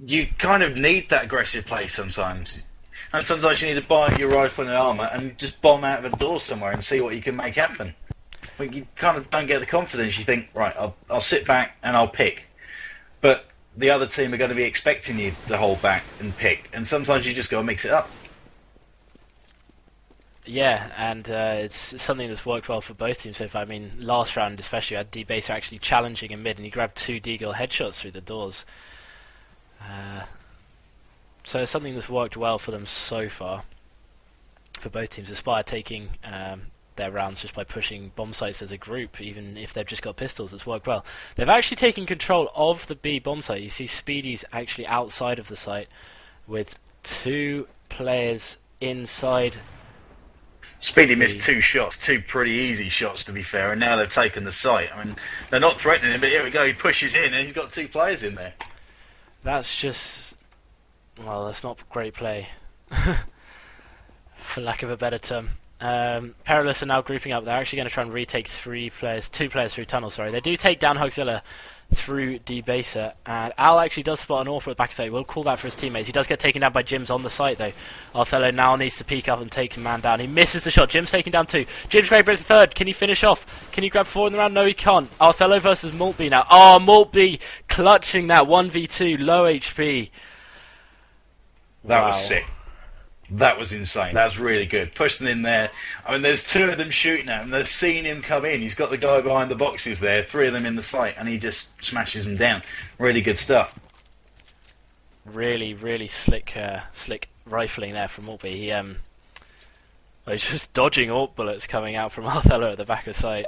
you kind of need that aggressive play sometimes. And sometimes you need to buy your rifle and armour and just bomb out of a door somewhere and see what you can make happen. But you kind of don't get the confidence. You think, right, I'll sit back and I'll pick. But the other team are going to be expecting you to hold back and pick. And sometimes you just got to mix it up. Yeah, and it's something that's worked well for both teams so far. I mean, last round especially, I had D-Baser actually challenging in mid, and he grabbed 2 Deagle headshots through the doors. So it's something that's worked well for them so far, for both teams. Aspire taking their rounds just by pushing bomb sites as a group, even if they've just got pistols. It's worked well. They've actually taken control of the B bomb site. You see Speedy's actually outside of the site with 2 players inside. Speedy missed 2 shots, 2 pretty easy shots to be fair, and now they've taken the site. I mean, they're not threatening him, but here we go, he pushes in and he's got 2 players in there. That's just... well, that's not great play, for lack of a better term. Perilous are now grouping up. They're actually going to try and retake 2 players through tunnel, sorry. They do take down Hugzilla through D-Baser, and Al actually does spot an AWP at the back side. We'll call that for his teammates. He does get taken down by Jims on the site though. Othello now needs to peek up and take a man down. He misses the shot. Jims taken down 2. Jims Grey the third. Can he finish off? Can he grab 4 in the round? No, he can't. Othello versus Maltby now. Oh, Maltby clutching that 1v2, low HP. That Wow. was sick. That was insane. That was really good. Pushing in there. I mean, there's 2 of them shooting at him. They've seen him come in. He's got the guy behind the boxes there, 3 of them in the site, and he just smashes them down. Really good stuff. Really, really slick rifling there from Maltby. He's just dodging AWP bullets coming out from Othello at the back of the site.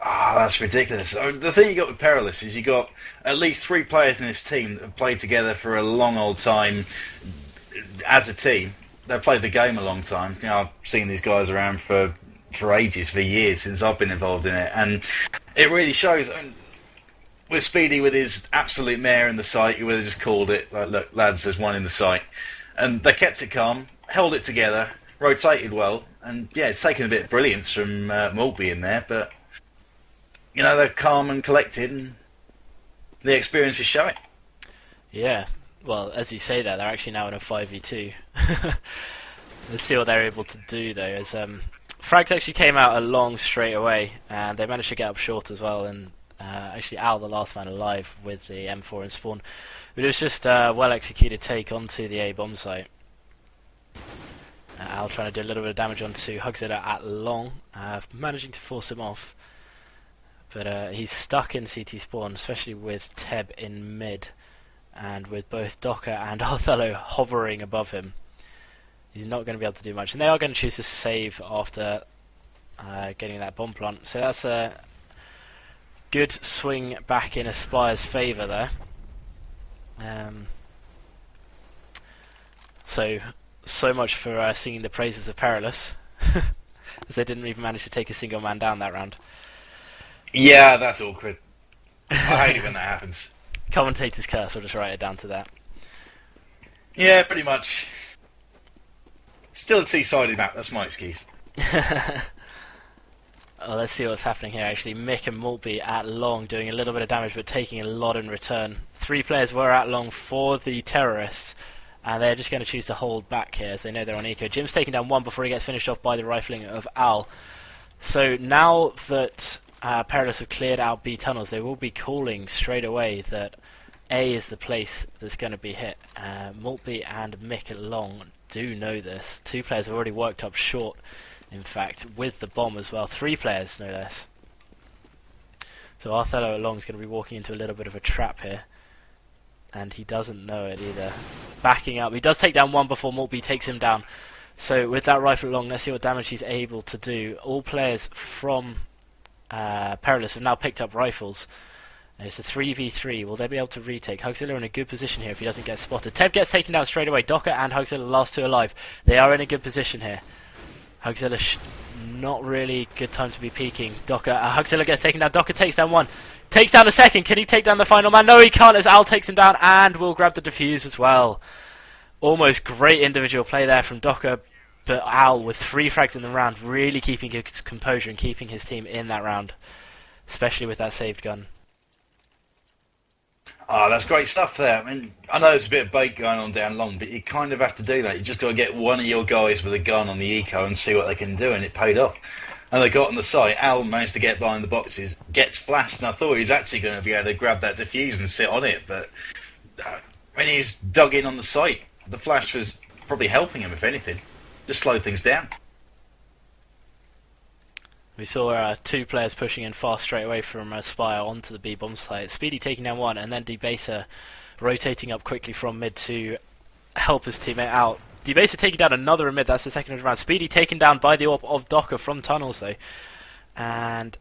Ah, that's ridiculous. I mean, the thing you got with Perilous is you got at least 3 players in this team that have played together for a long old time as a team. They've played the game a long time. You know, I've seen these guys around for ages, for years, since I've been involved in it, and it really shows. I mean, with Speedy, with his absolute mare in the site, he would have just called it, like, look, lads, there's 1 in the site. And they kept it calm, held it together, rotated well, and yeah, it's taken a bit of brilliance from Maltby in there, but, you know, they're calm and collected, and the experience is showing. Yeah. Well, as you say that, they're actually now in a 5v2. Let's see what they're able to do, though. As Frags actually came out along straight away, and they managed to get up short as well, and actually Al, the last man alive, with the M4 in spawn. But it was just a well-executed take onto the A bomb site. Al trying to do a little bit of damage onto Hugzilla at long, managing to force him off. But he's stuck in CT spawn, especially with Teb in mid. And with both Docker and Othello hovering above him, he's not going to be able to do much. And they are going to choose to save after getting that bomb plant. So that's a good swing back in Aspire's favour there. So much for singing the praises of Perilous, as they didn't even manage to take a single man down that round. Yeah, that's awkward. I hate it when that happens. Commentator's curse, we'll just write it down to that. Yeah, pretty much. Still a 2-sided map, that's my excuse. Well, let's see what's happening here actually. Mick and Maltby at long doing a little bit of damage but taking a lot in return. 3 players were at long for the terrorists, and they're just going to choose to hold back here as they know they're on eco. Jim's taking down 1 before he gets finished off by the rifling of Al. So now that Perilous have cleared out B tunnels, they will be calling straight away that A is the place that's going to be hit. Maltby and Mick at long do know this. 2 players have already worked up short, in fact, with the bomb as well. 3 players know this. So Othello at long is going to be walking into a little bit of a trap here, and he doesn't know it either. Backing up, he does take down 1 before Maltby takes him down. So with that rifle at long, let's see what damage he's able to do. All players from Perilous have now picked up rifles. It's a 3v3. Will they be able to retake? Hugzilla in a good position here if he doesn't get spotted. Teb gets taken down straight away. Docker and Hugzilla, last 2 alive. They are in a good position here. Hugzilla, not really good time to be peeking. Hugzilla gets taken down. Docker takes down 1. Takes down a second. Can he take down the final man? No, he can't, as Al takes him down and will grab the defuse as well. Almost great individual play there from Docker, but Al, with 3 frags in the round, really keeping his composure and keeping his team in that round, especially with that saved gun. Oh, that's great stuff there. I mean, I know there's a bit of bait going on down long, but you kind of have to do that. You just got to get one of your guys with a gun on the eco and see what they can do, and it paid off. And they got on the site. Al managed to get behind the boxes, gets flashed, and I thought he was actually going to be able to grab that defuse and sit on it, but when he was dug in on the site, the flash was probably helping him, if anything. Just slowed things down. We saw two players pushing in fast straight away from Spire onto the B bomb site. Speedy taking down one, and then Debaser rotating up quickly from mid to help his teammate out. Debaser taking down another in mid, that's the second round. Speedy taken down by the AWP of Docker from tunnels though. And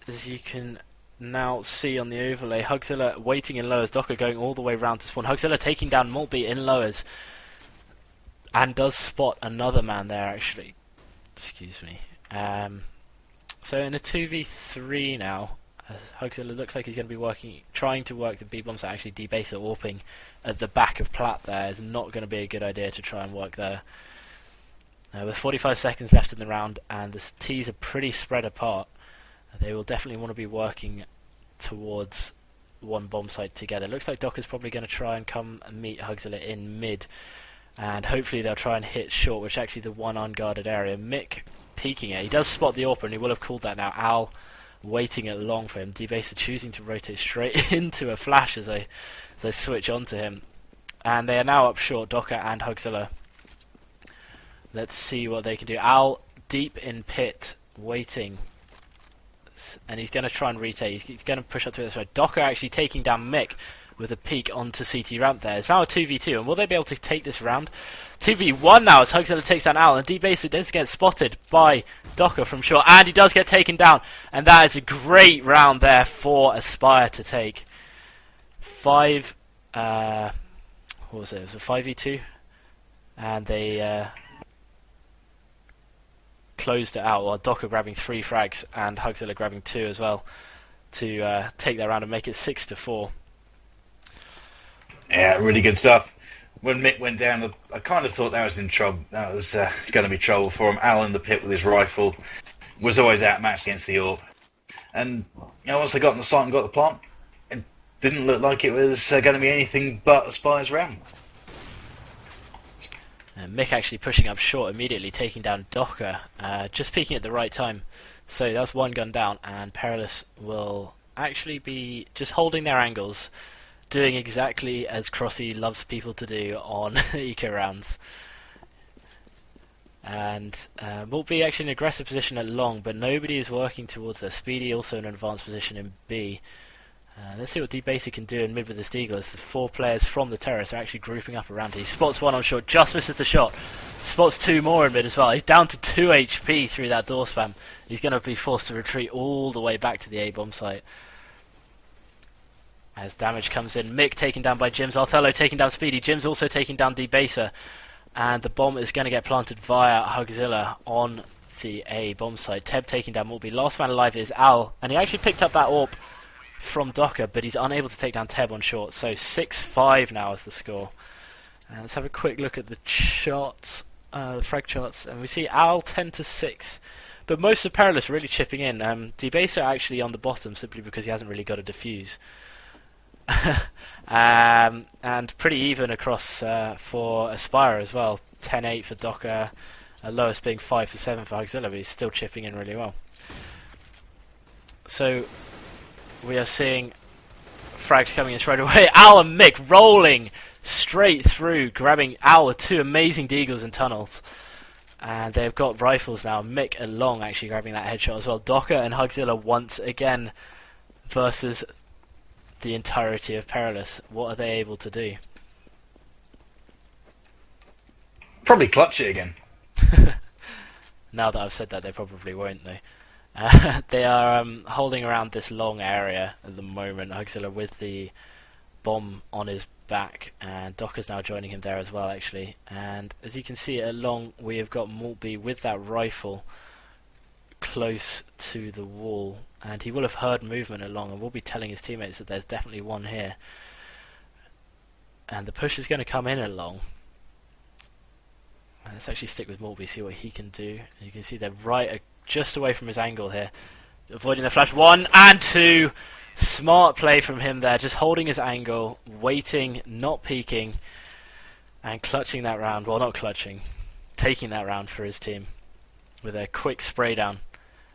as you can now see on the overlay, Hugzilla waiting in lowers, Docker going all the way round to spawn. Hugzilla taking down Maltby in lowers. And does spot another man there actually. Excuse me. So in a 2v3 now, Hugzilla looks like he's going to be trying to work the B-bomb, so actually Debaser warping at the back of Platt there is not going to be a good idea to try and work there. With 45 seconds left in the round and the T's are pretty spread apart, they will definitely want to be working towards one bomb site together. Looks like Docker's probably going to try and come and meet Hugzilla in mid, and hopefully they'll try and hit short, which is actually the one unguarded area. Mick peeking it. He does spot the AWP and he will have called that now. Al waiting at long for him. Debaser choosing to rotate straight into a flash as they switch onto him. And they are now up short, Docker and Hugzilla. Let's see what they can do. Al deep in pit, waiting. And he's going to try and retake. He's going to push up through this way. Docker actually taking down Mick with a peek onto CT ramp there. It's now a 2v2, and will they be able to take this round? 2v1 now as Hugzilla takes down Al, and Debaser does get spotted by Docker from short, and he does get taken down, and that is a great round there for Aspire to take. What was it? It was a 5v2, and they closed it out, while Docker grabbing 3 frags and Hugzilla grabbing 2 as well to take that round and make it 6-4. Yeah, really good stuff. When Mick went down, I kind of thought that was in trouble. That was going to be trouble for him. Al in the pit with his rifle was always outmatched against the AWP. And once they got on the site and got the plant, it didn't look like it was going to be anything but Aspire's round. And Mick actually pushing up short immediately, taking down Docker, just peeking at the right time. So that's one gun down, and Perilous will actually be just holding their angles, doing exactly as Crossy loves people to do on eco rounds. And will be actually in an aggressive position at long, but nobody is working towards their Speedy, also in an advanced position in B. Let's see what Debaser can do in mid with this Deagle as the 4 players from the terrace are actually grouping up around him. He spots one on short, just misses the shot. Spots 2 more in mid as well. He's down to 2 HP through that door spam. He's going to be forced to retreat all the way back to the A-bomb site. As damage comes in, Mick taken down by Jims, Othello taking down Speedy, Jims also taking down Debaser, and the bomb is going to get planted via Hugzilla on the A bomb site. Teb taking down Morby. Last man alive is Al, and he actually picked up that AWP from Docker, but he's unable to take down Teb on short, so 6-5 now is the score. And let's have a quick look at the charts, the frag charts, and we see Al 10-6. But most of Perilous really chipping in. Debaser actually on the bottom simply because he hasn't really got a defuse. And pretty even across for Aspire as well. 10-8 for Docker, lowest being 5-7 for Hugzilla, but he's still chipping in really well. So we are seeing frags coming in straight away. Al and Mick rolling straight through, grabbing Al with 2 amazing deagles in tunnels. And they've got rifles now. Mick and Long actually grabbing that headshot as well. Docker and Hugzilla once again versus the entirety of Perilous. What are they able to do? Probably clutch it again. Now that I've said that, they probably won't though. They are holding around this long area at the moment. Hugzilla with the bomb on his back, and Docker's now joining him there as well actually. And as you can see at long, we have got Maltby with that rifle close to the wall, and he will have heard movement along and will be telling his teammates that there's definitely one here. And the push is going to come in along. Let's actually stick with Maltby, see what he can do. And you can see they're right just away from his angle here, avoiding the flash. 1 and 2, Smart play from him there, just holding his angle, waiting, not peeking, and clutching that round. Well, not clutching, taking that round for his team with a quick spray down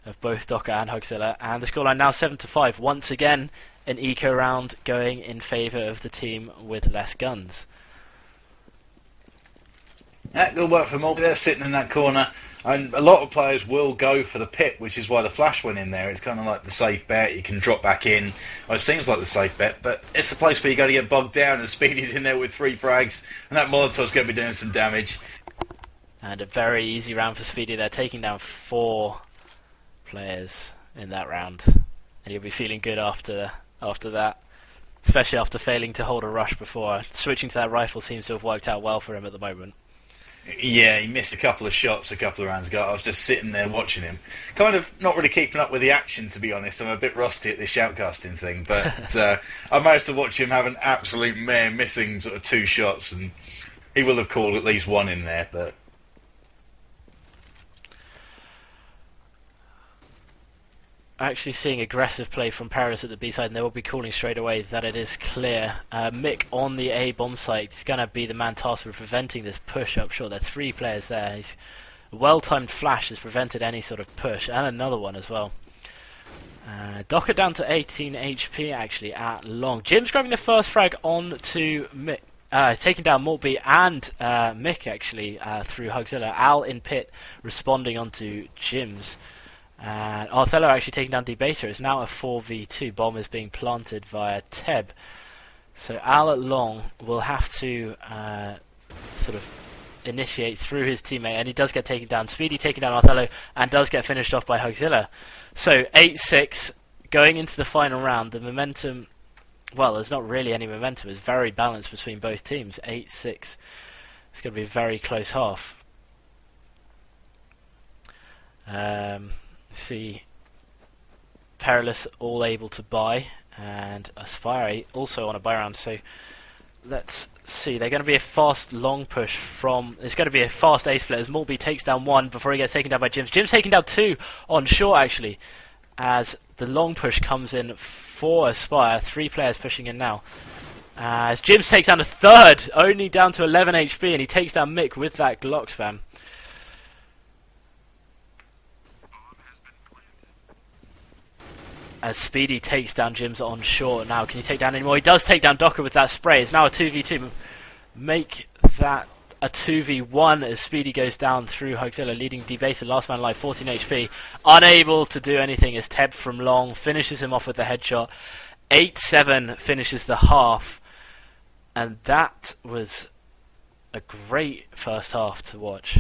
of both Docker and Hugzilla. And the scoreline now 7-5. Once again, an eco round going in favour of the team with less guns. Yeah, good work for Maltby. They're sitting in that corner. And a lot of players will go for the pit, which is why the flash went in there. It's kind of like the safe bet. You can drop back in. Well, it seems like the safe bet, but it's the place where you got to get bogged down, and Speedy's in there with 3 frags, and that Molotov's going to be doing some damage. And a very easy round for Speedy. They're taking down 4 players in that round. And he'll be feeling good after that. Especially after failing to hold a rush before. Switching to that rifle seems to have worked out well for him at the moment. Yeah, he missed a couple of shots a couple of rounds ago. I was just sitting there watching him. Kind of not really keeping up with the action, to be honest. I'm a bit rusty at this shoutcasting thing. But I managed to watch him have an absolute mare, missing sort of 2 shots. And he will have called at least 1 in there. But actually seeing aggressive play from Perilous at the B side, and they will be calling straight away that it is clear. Mick on the A bomb site is going to be the man tasked with preventing this push up short. There are 3 players there. His well-timed flash has prevented any sort of push, and another one as well. Docker down to 18 HP actually at long. Jim's grabbing the first frag on to Mick. Taking down Maltby and Mick actually through Hugzilla. Al in pit responding onto Jim's. And Othello actually taking down Debaser. It's now a 4v2. Bomb is being planted via Teb. So Al at long will have to sort of initiate through his teammate, and he does get taken down. Speedy taking down Othello and does get finished off by Hugzilla. So 8-6 going into the final round. The momentum, well, there's not really any momentum. It's very balanced between both teams. 8-6. It's going to be a very close half. See Perilous all able to buy, and Aspire also on a buy round. So let's see. They're going to be a fast long push from. It's going to be a fast A split as Maltby takes down 1 before he gets taken down by Jims. Jims taking down 2 on short actually, as the long push comes in for Aspire. 3 players pushing in now. As Jims takes down a 3rd, only down to 11 HP, and he takes down Mick with that Glock spam. As Speedy takes down Jims on short now. Can he take down any more? He does take down Docker with that spray. It's now a 2v2. Make that a 2v1 as Speedy goes down through Hugzilla, leading Debaser, last man alive, 14 HP. Unable to do anything as Teb from long finishes him off with the headshot. 8-7 finishes the half. And that was a great first half to watch.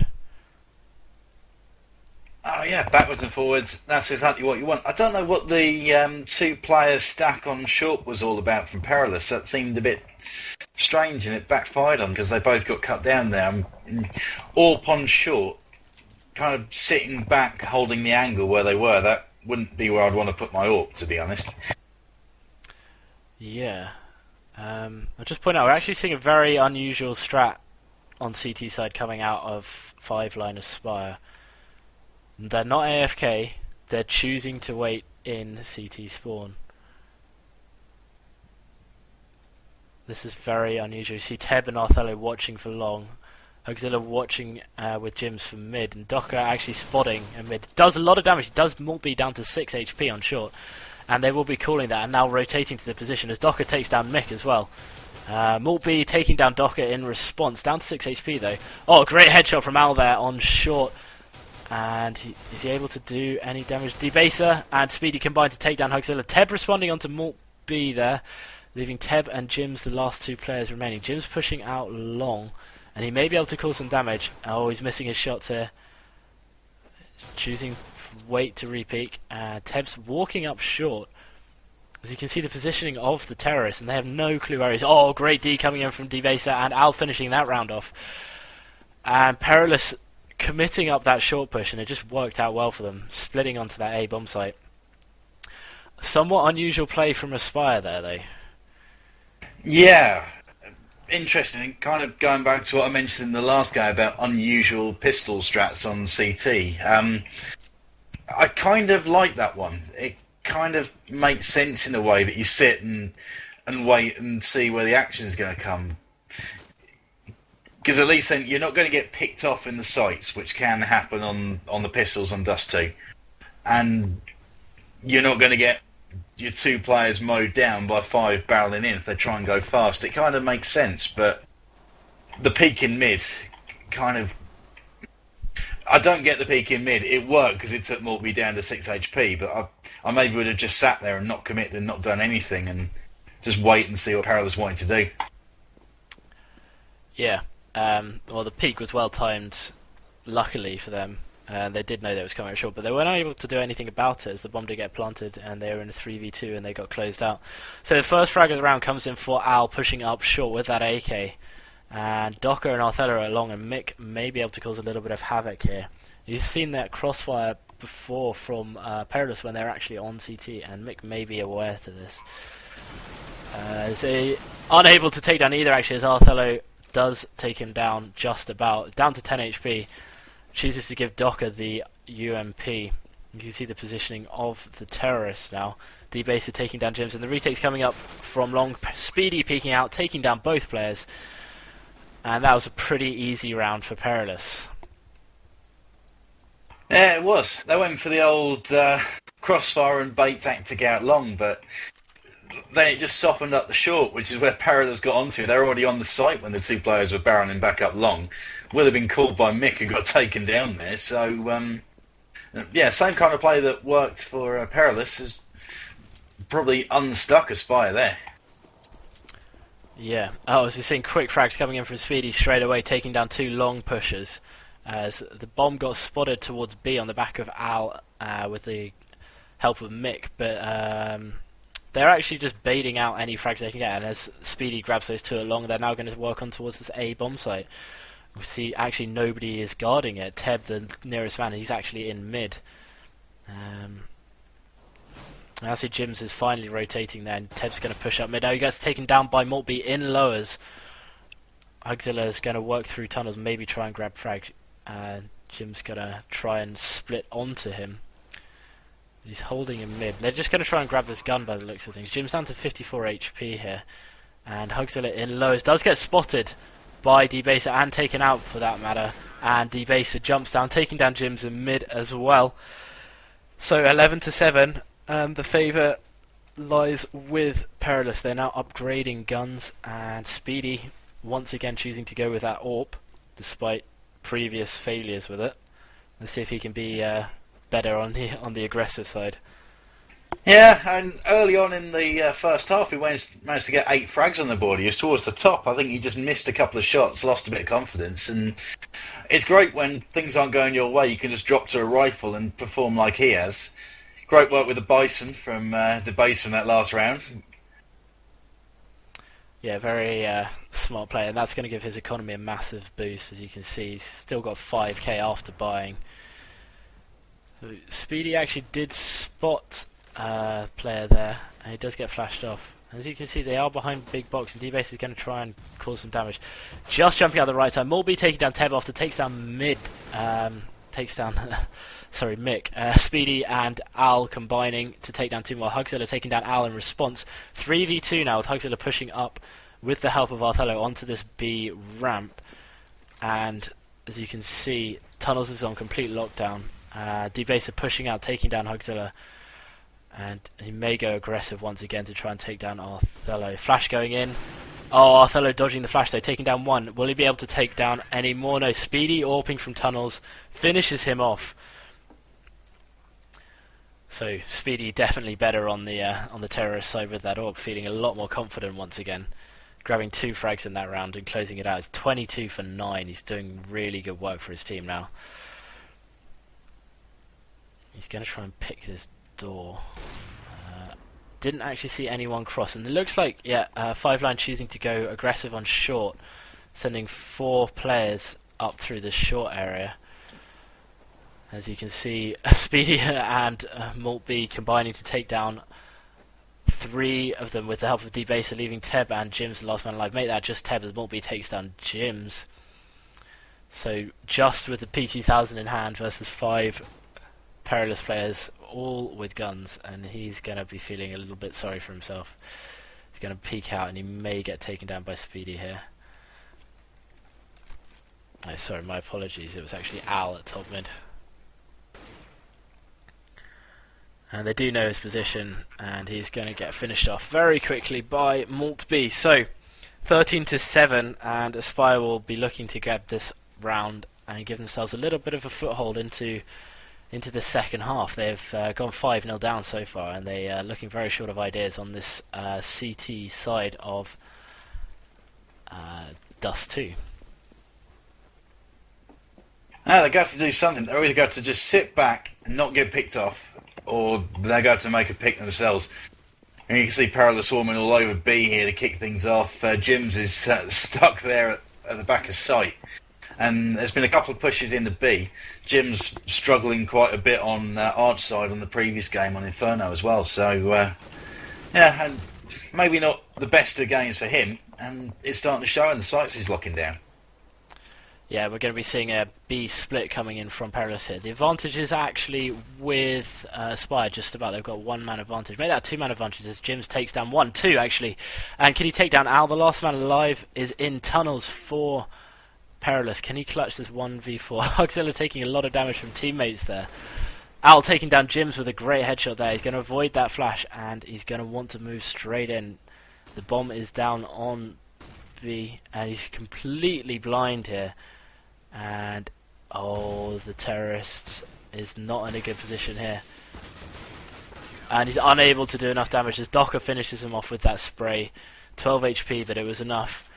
oh yeah, backwards and forwards. That's exactly what you want. I don't know what the 2 players stack on short was all about from Perilous. That seemed a bit strange, and it backfired on because they both got cut down there. Orp on short, kind of sitting back, holding the angle where they were. That wouldn't be where I'd want to put my Orp, to be honest. Yeah. I'll just point out, we're actually seeing a very unusual strat on CT side coming out of 5-line Aspire. They're not AFK, they're choosing to wait in CT spawn. This is very unusual. You see Teb and Othello watching for long, Hugzilla watching with Jims for mid, and Docker actually spotting a mid. Does a lot of damage, does Maltby down to 6 HP on short, and they will be calling that, and now rotating to the position as Docker takes down Mick as well. Maltby taking down Docker in response, down to 6 HP though. Oh, great headshot from Al there on short. And is he able to do any damage? Debaser and Speedy combined to take down Hugzilla. Teb responding onto Maltby there, leaving Teb and Jims the last 2 players remaining. Jims pushing out long, and he may be able to cause some damage. Oh, he's missing his shots here. Choosing wait to repeak. Teb's walking up short. As you can see the positioning of the terrorists, and they have no clue where he is. Oh, great D coming in from Debaser, and Al finishing that round off. And Perilous committing up that short push, and it just worked out well for them, splitting onto that A bomb site. Somewhat unusual play from Aspire there, though. Yeah, interesting. Kind of going back to what I mentioned in the last game about unusual pistol strats on CT. I kind of like that one. It kind of makes sense in a way that you sit and wait and see where the action is going to come. Because at least then you're not going to get picked off in the sights, which can happen on the pistols on Dust 2. And you're not going to get your 2 players mowed down by 5 barreling in if they try and go fast. It kind of makes sense, but the peak in mid kind of... I don't get the peak in mid. It worked because it took Maltby down to 6 HP, but I maybe would have just sat there and not committed and not done anything and just wait and see what Perilous wanted to do. Yeah. Well, the peak was well timed, luckily for them. They did know that it was coming short, but they weren't able to do anything about it as the bomb did get planted and they were in a 3v2 and they got closed out. So the first frag of the round comes in for Al pushing up short with that AK. And Docker and Othello are along, and Mick may be able to cause a little bit of havoc here. You've seen that crossfire before from Perilous when they're actually on CT, and Mick may be aware to this. So unable to take down either actually, as Othello does take him down just about, down to 10 HP. Chooses to give Docker the UMP. You can see the positioning of the terrorists now. D-Base are taking down Jims, and the retake's coming up from long. Speedy peeking out, taking down both players. And that was a pretty easy round for Perilous. Yeah, it was. They went for the old crossfire and bait tactic out long, but then it just softened up the short, which is where Perilous got onto. They were already on the site when the 2 players were barreling back up long. Would have been called by Mick, who got taken down there. So, yeah, same kind of play that worked for Perilous has probably unstuck a Spire there. Yeah. Oh, as you're seeing quick frags coming in from Speedy straight away, taking down 2 long pushers. As the bomb got spotted towards B on the back of Al with the help of Mick, but they're actually just baiting out any frags they can get, and as Speedy grabs those 2 along, they're now going to work on towards this A bomb site. We see actually nobody is guarding it. Teb, the nearest man, he's actually in mid. I see Jims is finally rotating there, and Teb's going to push up mid. Now he gets taken down by Maltby in lowers. Hugzilla is going to work through tunnels, maybe try and grab frag. Jim's going to try and split onto him. He's holding him mid. They're just going to try and grab this gun by the looks of things. Jim's down to 54 HP here. And Hugzilla in lowers does get spotted by D-Baser and taken out for that matter. And D-Baser jumps down, taking down Jims in mid as well. So 11-7. And the favour lies with Perilous. They're now upgrading guns, and Speedy once again choosing to go with that AWP, despite previous failures with it. Let's see if he can be better on the aggressive side. Yeah, and early on in the first half, he managed to get 8 frags on the board. He was towards the top. I think he just missed a couple of shots, lost a bit of confidence, and it's great when things aren't going your way. You can just drop to a rifle and perform like he has. Great work with the Bison from the base from that last round. Yeah, very smart play, and that's going to give his economy a massive boost. As you can see, he's still got 5k after buying. Speedy actually did spot a player there, and he does get flashed off. As you can see, they are behind big box, and D-Base is going to try and cause some damage. Just jumping out the right side. Maltby taking down Teb after takes down mid. Sorry, Mick. Speedy and Al combining to take down 2 more. Hugzilla taking down Al in response. 3v2 now with Hugzilla pushing up with the help of Othello onto this B ramp. And as you can see, Tunnels is on complete lockdown. D-Base are pushing out, taking down Hugzilla. And he may go aggressive once again to try and take down Othello. Flash going in. Oh, Othello dodging the flash though, taking down 1. Will he be able to take down any more? No, Speedy AWPing from Tunnels finishes him off. So Speedy definitely better on the terrorist side with that AWP, feeling a lot more confident once again. Grabbing 2 frags in that round and closing it out. It's 22 for 9. He's doing really good work for his team now. He's going to try and pick this door. Didn't actually see anyone cross, and it looks like, yeah, 5line choosing to go aggressive on short, sending 4 players up through the short area. As you can see, Speedy and Maltby combining to take down 3 of them with the help of D-Baser, leaving Teb and Jims the last man alive. Make that just Teb as Maltby takes down Jims. So just with the P2000 in hand versus 5 Perilous players, all with guns, and he's going to be feeling a little bit sorry for himself. He's going to peek out, and he may get taken down by Speedy here. Oh, sorry, my apologies. It was actually Al at top mid. And they do know his position, and he's going to get finished off very quickly by Maltby. So, 13-7, and Aspire will be looking to grab this round and give themselves a little bit of a foothold into the second half. They've gone 5-0 down so far, and they are looking very short of ideas on this CT side of Dust 2. Now they've got to do something. They're either got to just sit back and not get picked off, or they've got to make a pick themselves. And you can see Perilous swarming all over B here to kick things off. Jims is stuck there at the back of sight. And there's been a couple of pushes into B. Jim's struggling quite a bit on Arch side on the previous game on Inferno as well. So, yeah, and maybe not the best of games for him. And it's starting to show, and the sights he's locking down. Yeah, we're going to be seeing a B split coming in from Perilous here. The advantage is actually with Aspire just about. They've got 1-man advantage. Make that 2-man advantage as Jims takes down 2 actually. And can he take down Al? The last man alive is in tunnels for Perilous. Can he clutch this 1v4? Hugzilla taking a lot of damage from teammates there. Al taking down Jims with a great headshot there. He's going to avoid that flash, and he's going to want to move straight in. The bomb is down on B, and he's completely blind here. And, oh, the terrorist is not in a good position here. And he's unable to do enough damage as Docker finishes him off with that spray. 12 HP, but it was enough.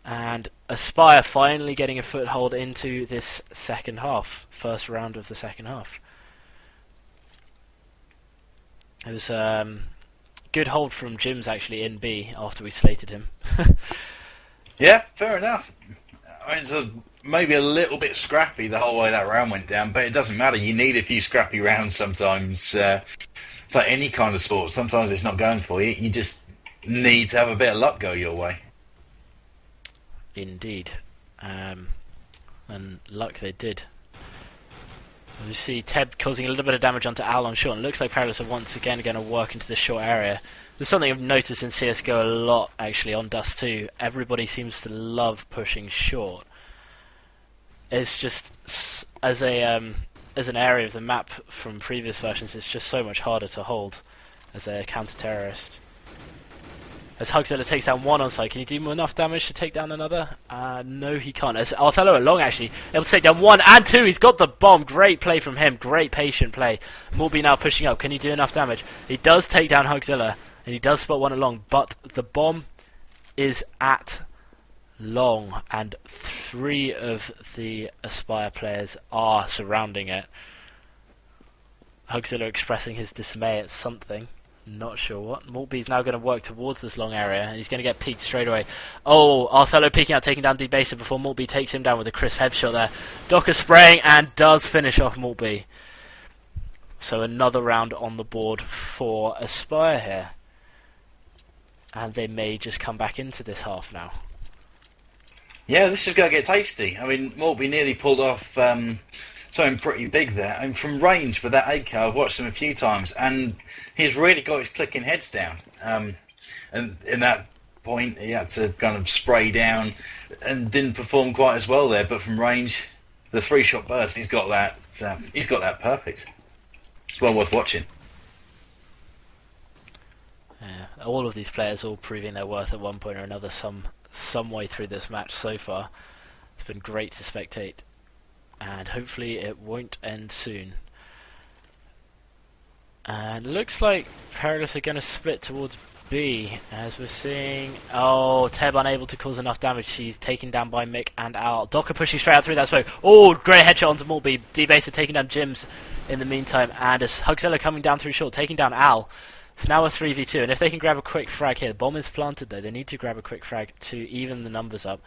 And Aspire finally getting a foothold into this second half. First round of the second half. It was good hold from Jims actually in B after we slated him. Yeah, fair enough. I mean, it's maybe a little bit scrappy the whole way that round went down, but it doesn't matter. You need a few scrappy rounds sometimes. It's like any kind of sport. Sometimes it's not going for you. You just need to have a bit of luck go your way. Indeed. And luck they did. We see Ted causing a little bit of damage onto Al on short, and it looks like Perilous are once again going to work into the short area. There's something I've noticed in CSGO a lot, actually, on Dust 2. Everybody seems to love pushing short. It's just, as an area of the map from previous versions, it's just so much harder to hold as a counter-terrorist. As Hugzilla takes down 1 on site, can he do enough damage to take down another? No, he can't. As Othello along, actually, able to take down 1 and 2. He's got the bomb. Great play from him. Great patient play. Morby now pushing up. Can he do enough damage? He does take down Hugzilla, and he does spot 1 along, but the bomb is at long, and 3 of the Aspire players are surrounding it. Hugzilla expressing his dismay at something. Not sure what. Maltby's now going to work towards this long area, and he's going to get peeked straight away. Oh, Othello peeking out, taking down Debaser before Maltby takes him down with a crisp headshot there. Docker spraying and does finish off Maltby. So another round on the board for Aspire here. And they may just come back into this half now. Yeah, this is going to get tasty. I mean, Maltby nearly pulled off something pretty big there. I mean, from range with that 8K, I've watched him a few times, and he's really got his clicking heads down. And in that point, he had to kind of spray down and didn't perform quite as well there. But from range, the 3-shot burst, he's got that. He's got that perfect. It's well worth watching. Yeah, all of these players all proving their worth at one point or another, some way through this match so far. It's been great to spectate, and hopefully it won't end soon. And looks like Perilous are going to split towards B, as we're seeing. Oh, Teb unable to cause enough damage. She's taken down by Mick and Al. Docker pushing straight out through that smoke. Oh, great headshot onto Maltby. Debaser taking down Jims in the meantime, and as Hugzilla coming down through short, taking down Al. It's now a 3v2, and if they can grab a quick frag here, the bomb is planted though, they need to grab a quick frag to even the numbers up.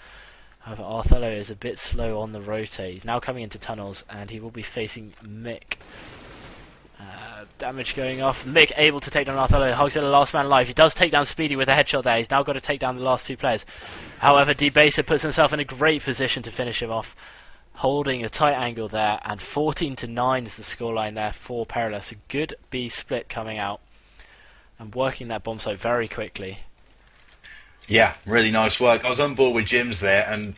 However, Othello is a bit slow on the rotate. He's now coming into tunnels, and he will be facing Mick. Damage going off. Mick able to take down Othello. Hugzilla last man alive. He does take down Speedy with a headshot there. He's now got to take down the last 2 players. However, Debaser puts himself in a great position to finish him off. holding a tight angle there, and 14-9 is the scoreline there for Perilous. A good B split coming out and working that bomb site very quickly. Yeah, really nice work. I was on board with Jim's there, and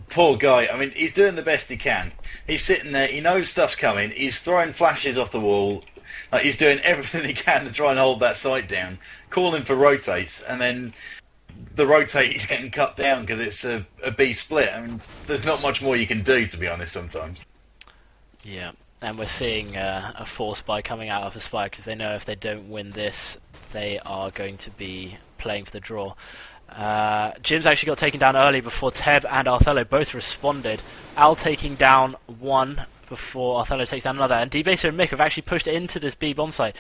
poor guy. I mean, he's doing the best he can. He's sitting there. He knows stuff's coming. He's throwing flashes off the wall. Like, he's doing everything he can to try and hold that site down. Calling for rotates, and then the rotate is getting cut down because it's a B split. I mean, there's not much more you can do, to be honest, sometimes. Yeah, and we're seeing a force buy coming out of Aspire because they know if they don't win this, they are going to be playing for the draw. Jim's actually got taken down early before Teb and Othello both responded. Al taking down one before Othello takes down another, and Debaser and Mick have actually pushed into this B bomb site.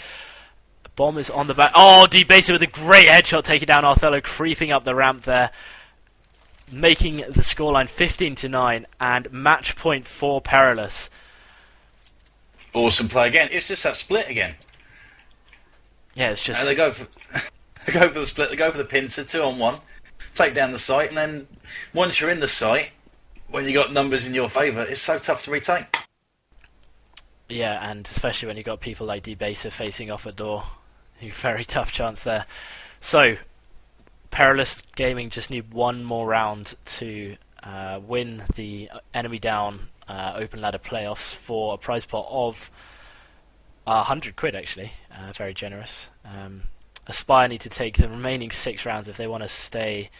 Bomb is on the back. Oh, Debaser with a great headshot taking down Othello, creeping up the ramp there, making the scoreline 15-9 and match point for Perilous. Awesome play again. It's just that split again. Yeah, it's just... And they go for the split, they go for the pincer, 2-on-1, take down the site, and then once you're in the site, when you got numbers in your favour, it's so tough to retake. Yeah, and especially when you've got people like Debaser facing off a door. Very tough chance there. So, Perilous Gaming just need one more round to win the Enemy Down Open Ladder Playoffs for a prize pot of 100 quid, actually. Very generous. Aspire need to take the remaining 6 rounds if they want to stay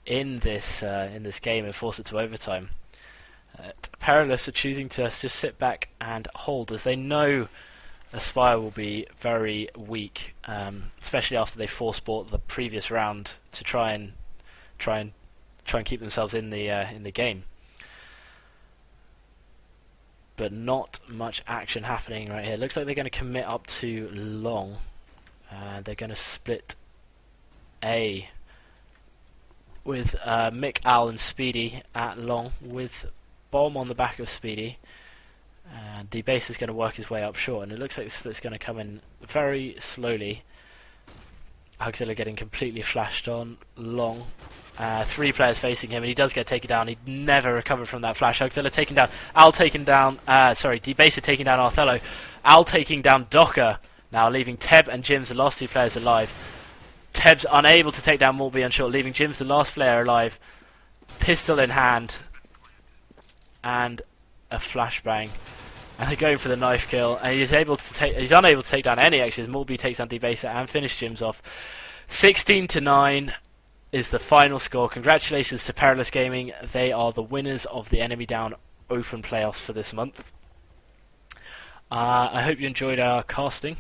in this game and force it to overtime. Perilous are choosing to just sit back and hold, as they know Aspire will be very weak, especially after they force bought the previous round to try and keep themselves in the game. But not much action happening right here. Looks like they're going to commit up to long. They're going to split A with Mick, Al and Speedy at long, with Bomb on the back of Speedy. And Debase is going to work his way up short, and it looks like the split's going to come in very slowly. Hugzilla getting completely flashed on long. 3 players facing him, and he does get taken down. He'd never recovered from that flash. Hugzilla taken down. Al taken down. Debaser taking down Othello. Al taking down Docker. Now leaving Teb and Jims, the last 2 players, alive. Teb's unable to take down Morby on short, leaving Jims, the last player, alive. Pistol in hand. And a flashbang. And they're going for the knife kill. And he's unable to take down any actions. Morby takes down Debaser and finishes Jims off. 16-9 is the final score. Congratulations to Perilous Gaming. They are the winners of the Enemy Down Open Playoffs for this month. I hope you enjoyed our casting.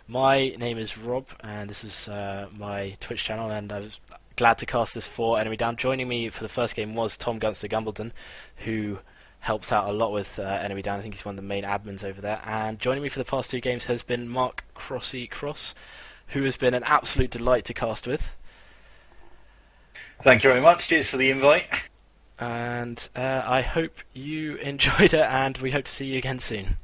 My name is Rob, and this is my Twitch channel, and I was glad to cast this for Enemy Down. Joining me for the first game was Tom Gunster Gumbledon, who helps out a lot with Enemy Down. I think he's one of the main admins over there. And joining me for the past 2 games has been Mark Crossy Cross, who has been an absolute delight to cast with. Thank you very much. Cheers for the invite. And I hope you enjoyed it, and we hope to see you again soon.